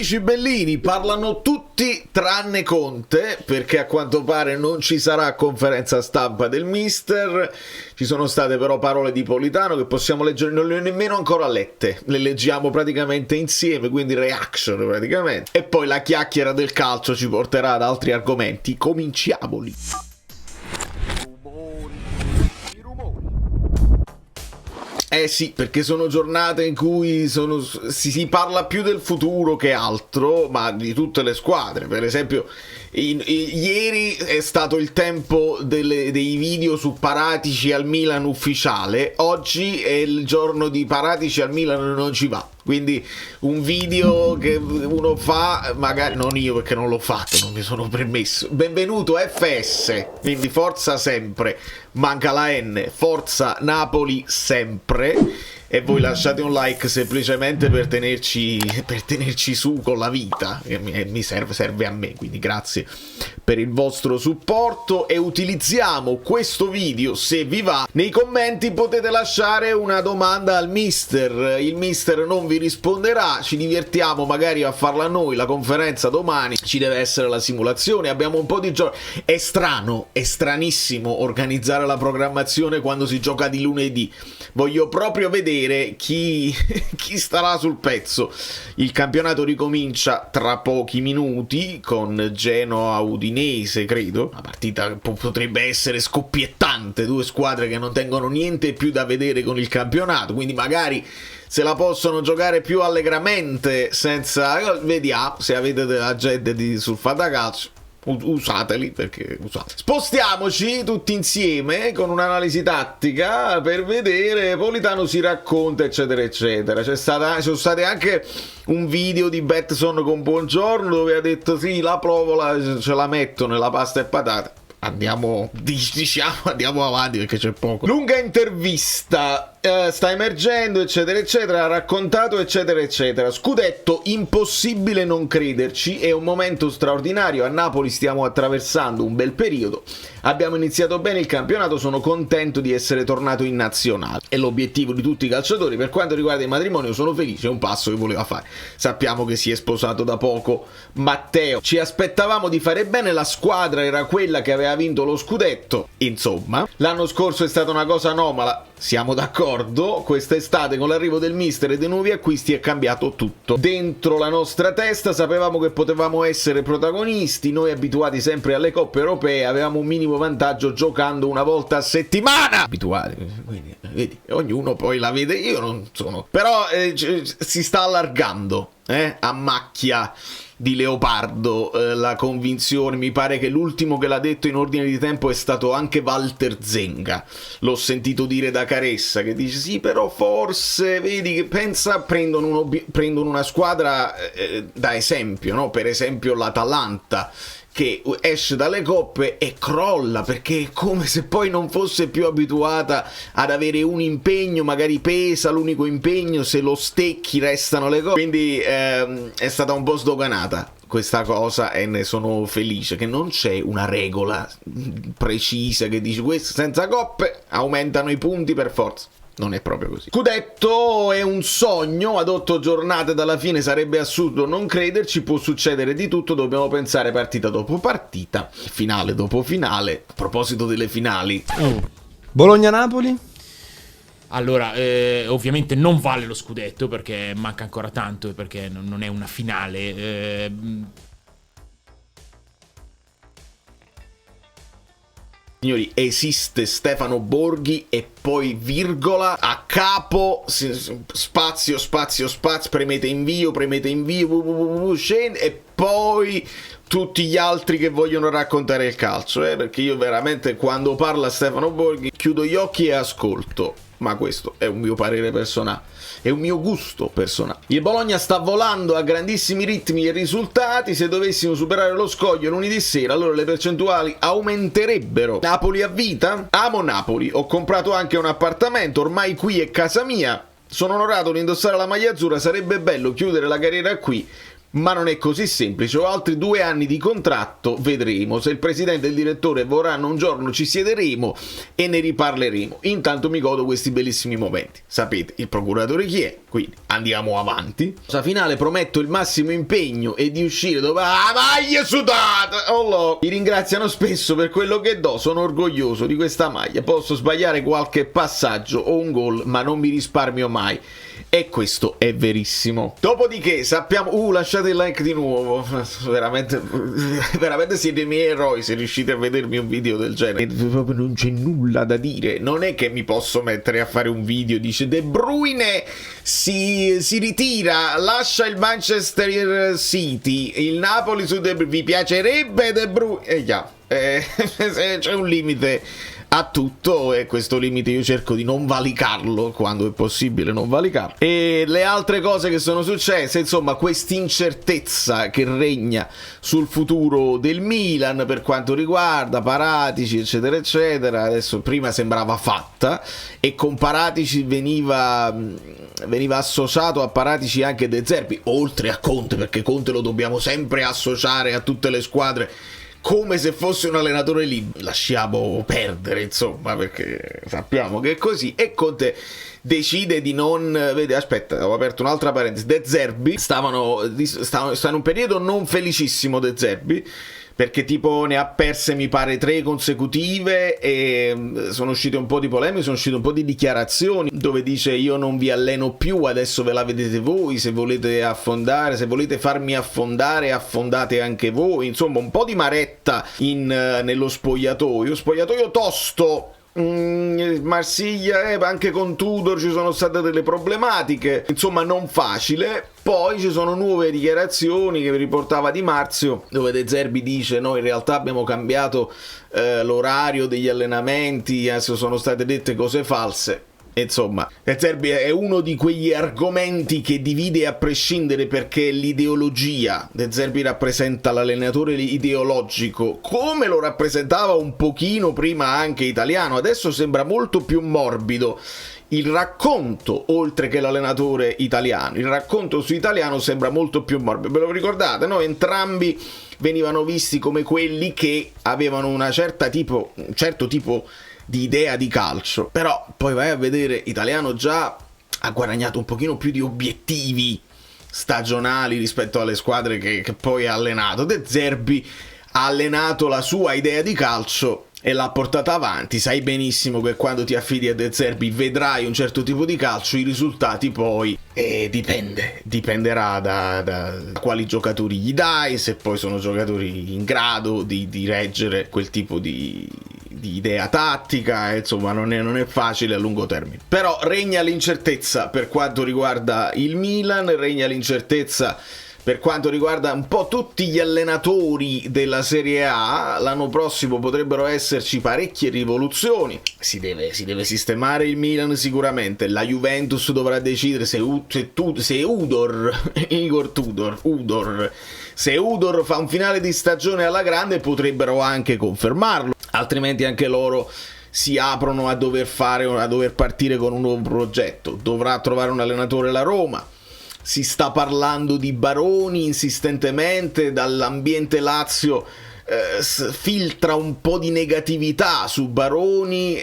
amici bellini, parlano tutti tranne Conte, perché a quanto pare non ci sarà conferenza stampa del mister. Ci sono state però parole di Politano che possiamo leggere, non le ho nemmeno ancora lette, le leggiamo praticamente insieme, quindi reaction praticamente. E poi la chiacchiera del calcio ci porterà ad altri argomenti, cominciamoli. Eh sì, perché sono giornate in cui si parla più del futuro che altro, ma di tutte le squadre. Per esempio, ieri è stato il tempo dei video su Paratici al Milan ufficiale, oggi è il giorno di Paratici al Milan non ci va. Quindi un video che uno fa, magari non io perché non l'ho fatto, non mi sono permesso. Benvenuto FS, quindi forza sempre, manca la N, forza Napoli sempre. E voi lasciate un like semplicemente per tenerci su con la vita, che mi serve a me, quindi grazie per il vostro supporto. E utilizziamo questo video, se vi va, nei commenti potete lasciare una domanda al mister, il mister non vi risponderà, ci divertiamo magari a farla noi, la conferenza domani, ci deve essere la simulazione, abbiamo un po' di giorni, è strano, è stranissimo organizzare la programmazione quando si gioca di lunedì, voglio proprio vedere chi starà sul pezzo. Il campionato ricomincia tra pochi minuti con Genoa Udinese, credo. La partita potrebbe essere scoppiettante, due squadre che non tengono niente più da vedere con il campionato, quindi magari se la possono giocare più allegramente, senza... Vediamo se avete della gente sul fantacalcio. Usateli, perché usate. Spostiamoci tutti insieme con un'analisi tattica per vedere Politano si racconta eccetera eccetera. Ci sono state anche un video di Bettson con Buongiorno dove ha detto sì, la provola ce la metto nella pasta e patate. Andiamo avanti perché c'è poco. Lunga intervista, sta emergendo eccetera eccetera, ha raccontato eccetera eccetera. Scudetto, impossibile non crederci, è un momento straordinario, a Napoli stiamo attraversando un bel periodo, abbiamo iniziato bene il campionato, sono contento di essere tornato in nazionale, è l'obiettivo di tutti i calciatori. Per quanto riguarda il matrimonio sono felice, è un passo che voleva fare, sappiamo che si è sposato da poco Matteo, ci aspettavamo di fare bene, la squadra era quella che aveva vinto lo scudetto, insomma l'anno scorso è stata una cosa anomala, siamo d'accordo, quest'estate con l'arrivo del mister e dei nuovi acquisti è cambiato tutto. Dentro la nostra testa sapevamo che potevamo essere protagonisti, noi abituati sempre alle coppe europee avevamo un minimo vantaggio giocando una volta a settimana. Abituati, quindi, vedi, ognuno poi la vede, io non sono... Però si sta allargando, a macchia di leopardo la convinzione. Mi pare che l'ultimo che l'ha detto in ordine di tempo è stato anche Walter Zenga, l'ho sentito dire da Caressa, che dice sì però forse vedi che pensa prendono una squadra da esempio, no? Per esempio l'Atalanta che esce dalle coppe e crolla perché è come se poi non fosse più abituata ad avere un impegno, magari pesa l'unico impegno, se lo stecchi restano le coppe, quindi è stata un po' sdoganata questa cosa e ne sono felice che non c'è una regola precisa che dice questo senza coppe aumentano i punti per forza. Non è proprio così. Scudetto è un sogno, ad 8 giornate dalla fine sarebbe assurdo non crederci, può succedere di tutto, dobbiamo pensare partita dopo partita, finale dopo finale. A proposito delle finali, Bologna-Napoli? Allora, ovviamente non vale lo scudetto perché manca ancora tanto e perché non è una finale. Signori, esiste Stefano Borghi e poi virgola a capo, spazio, premete invio, scende e poi tutti gli altri che vogliono raccontare il calcio, perché io veramente quando parla Stefano Borghi chiudo gli occhi e ascolto. Ma questo è un mio parere personale, è un mio gusto personale. Il Bologna sta volando a grandissimi ritmi e risultati, se dovessimo superare lo scoglio lunedì sera allora le percentuali aumenterebbero. Napoli a vita? Amo Napoli, ho comprato anche un appartamento, ormai qui è casa mia, sono onorato di indossare la maglia azzurra, sarebbe bello chiudere la carriera qui, ma non è così semplice. Ho altri 2 anni di contratto, vedremo. Se il presidente e il direttore vorranno, un giorno ci siederemo e ne riparleremo. Intanto mi godo questi bellissimi momenti. Sapete il procuratore chi è, quindi andiamo avanti. La finale prometto il massimo impegno e di uscire dove maglia sudata. Oh, mi ringraziano spesso per quello che do, sono orgoglioso di questa maglia. Posso sbagliare qualche passaggio o un gol, ma non mi risparmio mai. E questo è verissimo. Dopodiché sappiamo, lasciate il like di nuovo. Veramente siete i miei eroi se riuscite a vedermi un video del genere. Proprio non c'è nulla da dire. Non è che mi posso mettere a fare un video, dice De Bruyne si ritira, lascia il Manchester City, il Napoli su De Bruyne. Vi piacerebbe De Bruyne? C'è un limite a tutto e questo limite io cerco di non valicarlo quando è possibile, non valicarlo. E le altre cose che sono successe, insomma, quest'incertezza che regna sul futuro del Milan per quanto riguarda Paratici eccetera eccetera. Adesso prima sembrava fatta e con Paratici veniva associato a Paratici anche De Zerbi, oltre a Conte, perché Conte lo dobbiamo sempre associare a tutte le squadre come se fosse un allenatore lì. Lasciamo perdere, insomma, perché sappiamo che è così. E Conte decide di non... Vedi, aspetta, ho aperto un'altra parentesi. De Zerbi sta in un periodo non felicissimo De Zerbi, perché tipo ne ha perse mi pare 3 consecutive e sono uscite un po' di polemiche, sono uscite un po' di dichiarazioni dove dice io non vi alleno più, adesso ve la vedete voi, se volete affondare, se volete farmi affondare affondate anche voi, insomma un po' di maretta nello spogliatoio tosto. Marsiglia, anche con Tudor ci sono state delle problematiche, insomma non facile. Poi ci sono nuove dichiarazioni che vi riportava Di Marzio, dove De Zerbi dice no, in realtà abbiamo cambiato l'orario degli allenamenti, adesso sono state dette cose false. Insomma, De Zerbi è uno di quegli argomenti che divide a prescindere, perché l'ideologia, De Zerbi rappresenta l'allenatore ideologico, come lo rappresentava un pochino prima anche Italiano. Adesso sembra molto più morbido il racconto, oltre che l'allenatore italiano. Il racconto su Italiano sembra molto più morbido. Ve lo ricordate, no? Entrambi venivano visti come quelli che avevano un certo tipo di idea di calcio, però poi vai a vedere Italiano già ha guadagnato un pochino più di obiettivi stagionali rispetto alle squadre che poi ha allenato. De Zerbi ha allenato la sua idea di calcio e l'ha portata avanti. Sai benissimo che quando ti affidi a De Zerbi vedrai un certo tipo di calcio, i risultati poi dipenderà da quali giocatori gli dai, se poi sono giocatori in grado di reggere quel tipo di idea tattica, insomma non è facile a lungo termine. Però regna l'incertezza per quanto riguarda il Milan, regna l'incertezza per quanto riguarda un po' tutti gli allenatori della Serie A. L'anno prossimo potrebbero esserci parecchie rivoluzioni. Si deve sistemare il Milan sicuramente. La Juventus dovrà decidere se Udor fa un finale di stagione alla grande, potrebbero anche confermarlo. Altrimenti anche loro si aprono a dover partire con un nuovo progetto. Dovrà trovare un allenatore la Roma. Si sta parlando di Baroni insistentemente, dall'ambiente Lazio filtra un po' di negatività su Baroni,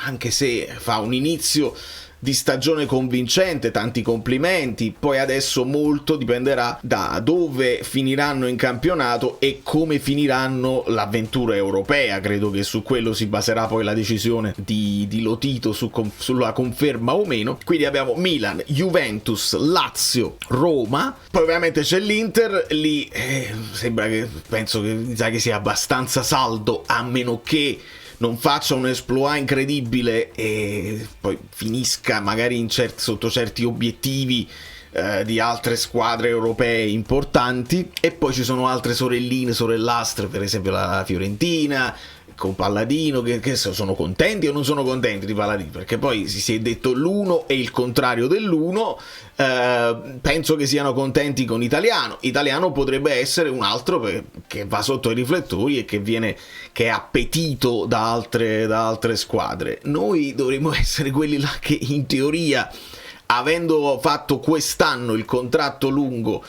anche se fa un inizio di stagione convincente, tanti complimenti. Poi adesso molto dipenderà da dove finiranno in campionato e come finiranno l'avventura europea. Credo che su quello si baserà poi la decisione di Lotito sulla conferma o meno. Quindi abbiamo Milan, Juventus, Lazio, Roma. Poi ovviamente c'è l'Inter, lì penso che sia abbastanza saldo, a meno che non faccia un exploit incredibile e poi finisca magari sotto certi obiettivi di altre squadre europee importanti. E poi ci sono altre sorellastre, per esempio la Fiorentina con Palladino, che sono contenti o non sono contenti di Palladino, perché poi si è detto l'uno e il contrario dell'uno. Penso che siano contenti con Italiano potrebbe essere un altro che va sotto i riflettori e che è appetito da altre squadre. Noi dovremmo essere quelli là che in teoria, avendo fatto quest'anno il contratto lungo,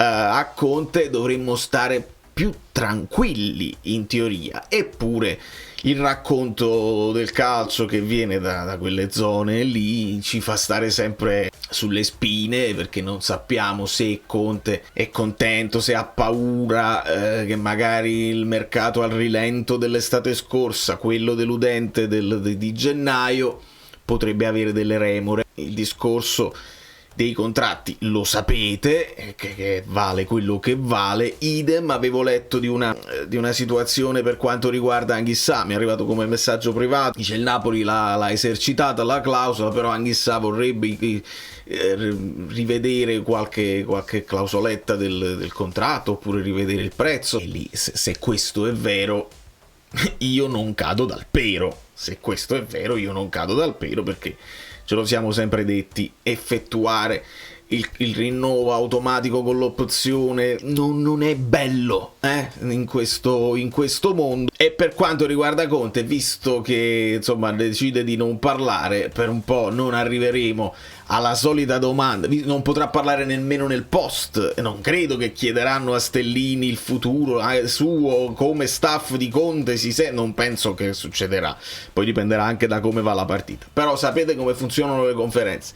a Conte dovremmo stare più tranquilli in teoria, eppure il racconto del calcio che viene da quelle zone lì ci fa stare sempre sulle spine, perché non sappiamo se Conte è contento, se ha paura che magari il mercato al rilento dell'estate scorsa, quello deludente di gennaio, potrebbe avere delle remore. Il discorso dei contratti lo sapete, che vale quello che vale. Idem, avevo letto di una situazione per quanto riguarda Anghissà, mi è arrivato come messaggio privato, dice il Napoli l'ha esercitata la clausola, però Anghissà vorrebbe rivedere qualche clausoletta del contratto, oppure rivedere il prezzo, e lì se questo è vero io non cado dal pero. Se questo è vero io non cado dal pero, perché ce lo siamo sempre detti, effettuare il rinnovo automatico con l'opzione non è bello in questo mondo. E per quanto riguarda Conte, visto che insomma decide di non parlare per un po', non arriveremo alla solita domanda, non potrà parlare nemmeno nel post, non credo che chiederanno a Stellini il futuro suo come staff di Conte, non penso che succederà, poi dipenderà anche da come va la partita. Però sapete come funzionano le conferenze: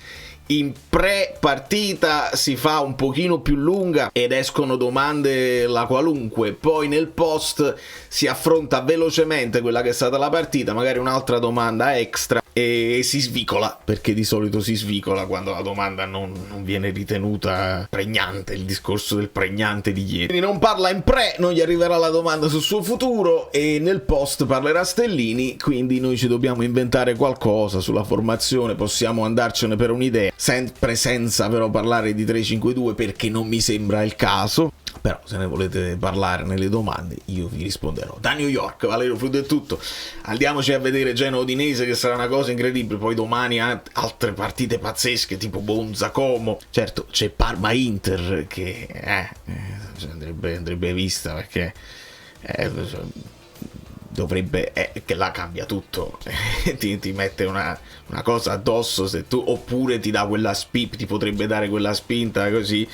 in pre-partita si fa un pochino più lunga ed escono domande la qualunque, poi nel post si affronta velocemente quella che è stata la partita, magari un'altra domanda extra, e si svicola, perché di solito si svicola quando la domanda non viene ritenuta pregnante, il discorso del pregnante di ieri. Quindi non parla in pre, non gli arriverà la domanda sul suo futuro, e nel post parlerà Stellini, quindi noi ci dobbiamo inventare qualcosa sulla formazione, possiamo andarcene per un'idea, sempre senza però parlare di 3-5-2, perché non mi sembra il caso. Però se ne volete parlare nelle domande io vi risponderò. Da New York, Valerio Frudo è tutto. Andiamoci a vedere Genoa-Udinese, che sarà una cosa incredibile. Poi domani altre partite pazzesche, tipo Monza-Como. Certo, c'è Parma-Inter che andrebbe vista, perché dovrebbe che la cambia tutto. ti mette una cosa addosso, se tu, oppure ti dà quella ti potrebbe dare quella spinta così.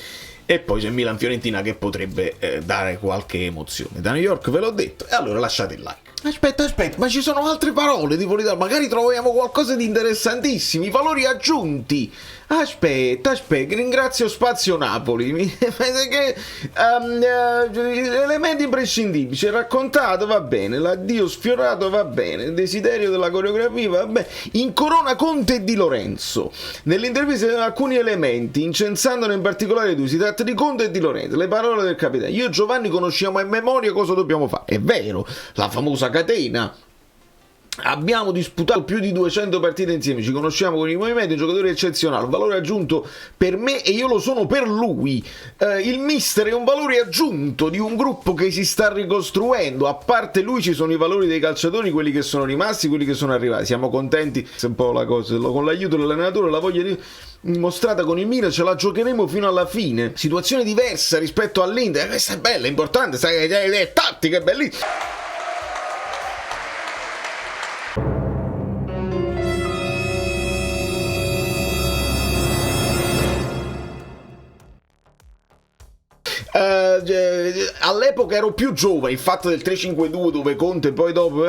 E poi c'è Milan-Fiorentina che potrebbe dare qualche emozione. Da New York ve l'ho detto, e allora lasciate il like. Aspetta, ma ci sono altre parole di Politano, magari troviamo qualcosa di interessantissimo, i valori aggiunti. Aspetta, ringrazio Spazio Napoli, elementi imprescindibili, c'è raccontato, va bene, l'addio sfiorato, va bene, il desiderio della coreografia, va bene, incorona Conte e Di Lorenzo, nell'intervista alcuni elementi, incensandone in particolare due, si tratta di Conte e Di Lorenzo, le parole del capitano: io e Giovanni conosciamo a memoria cosa dobbiamo fare, è vero, la famosa catena. Abbiamo disputato più di 200 partite insieme, ci conosciamo con i movimenti, un giocatore eccezionale, un valore aggiunto per me e io lo sono per lui. Il mister è un valore aggiunto di un gruppo che si sta ricostruendo, a parte lui ci sono i valori dei calciatori, quelli che sono rimasti, quelli che sono arrivati. Siamo contenti, se un po' la cosa, con l'aiuto dell'allenatore, la voglia mostrata con il Milan, ce la giocheremo fino alla fine. Situazione diversa rispetto all'Inter, questa è bella, è importante, sai, è tattica, è bellissima. All'epoca ero più giovane, il fatto del 3-5-2 dove Conte poi dopo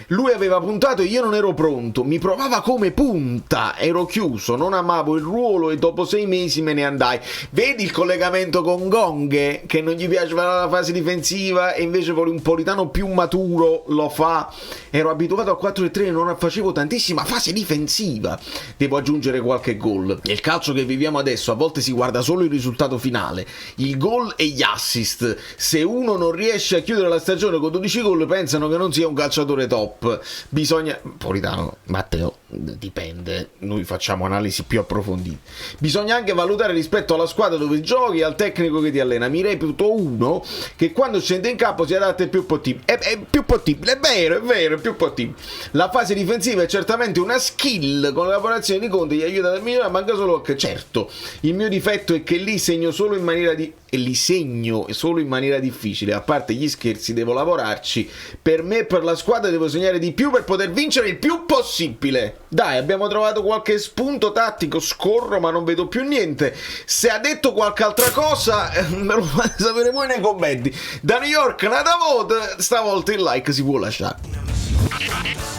lui aveva puntato e io non ero pronto, mi provava come punta, ero chiuso, non amavo il ruolo e dopo 6 mesi me ne andai. Vedi il collegamento con Gonghe, che non gli piaceva la fase difensiva e invece vuole un Politano più maturo, lo fa. Ero abituato a 4-3 e non facevo tantissima fase difensiva, devo aggiungere qualche gol. Nel calcio che viviamo adesso a volte si guarda solo il risultato finale, il gol e gli assist. Se uno non riesce a chiudere la stagione con 12 gol pensano che non sia un calciatore top. Bisogna, Politano, Matteo, dipende, noi facciamo analisi più approfondite. Bisogna anche valutare rispetto alla squadra dove giochi e al tecnico che ti allena. Mi reputo uno che quando scende in campo si adatta e più possibile. È più possibile, è vero, è più possibile. La fase difensiva è certamente una skill, con la lavorazione di Conte gli aiuta a migliorare, manca solo che, certo, il mio difetto è che lì segno solo in maniera difficile, a parte gli scherzi devo lavorarci, per me e per la squadra devo segnare di più per poter vincere il più possibile. Dai, abbiamo trovato qualche spunto tattico, scorro ma non vedo più niente. Se ha detto qualche altra cosa, me lo fate sapere voi nei commenti. Da New York, nada vote, stavolta il like si può lasciare.